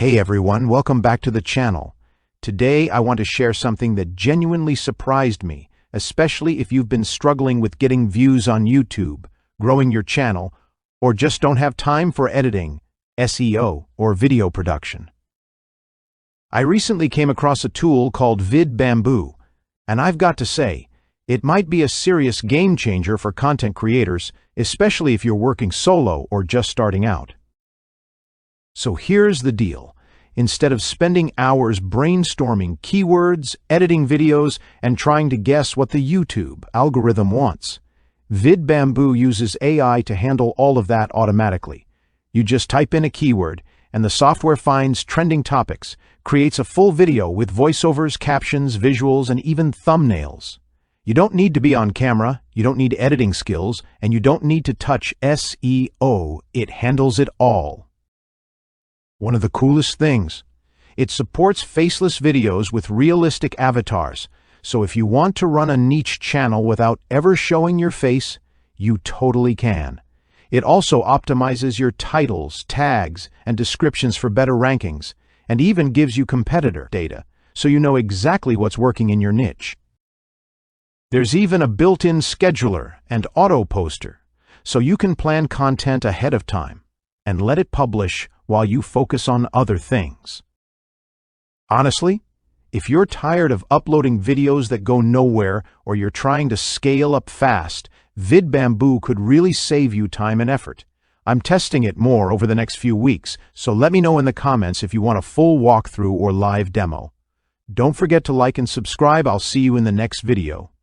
Hey everyone, welcome back to the channel. Today I want to share something that genuinely surprised me, especially if you've been struggling with getting views on YouTube, growing your channel, or just don't have time for editing, SEO, or video production. I recently came across a tool called VidBamboo, and I've got to say, it might be a serious game changer for content creators, especially if you're working solo or just starting out. So here's the deal. Instead of spending hours brainstorming keywords, editing videos, and trying to guess what the YouTube algorithm wants, VidBamboo uses AI to handle all of that automatically. You just type in a keyword, and the software finds trending topics, creates a full video with voiceovers, captions, visuals, and even thumbnails. You don't need to be on camera, you don't need editing skills, and you don't need to touch SEO. It handles it all. One of the coolest things, it supports faceless videos with realistic avatars, so if you want to run a niche channel without ever showing your face, you totally can. It also optimizes your titles, tags, and descriptions for better rankings, and even gives you competitor data, so you know exactly what's working in your niche. There's even a built-in scheduler and auto-poster, so you can plan content ahead of time and let it publish while you focus on other things. Honestly, if you're tired of uploading videos that go nowhere or you're trying to scale up fast, VidBamboo could really save you time and effort. I'm testing it more over the next few weeks, so let me know in the comments if you want a full walkthrough or live demo. Don't forget to like and subscribe. I'll see you in the next video.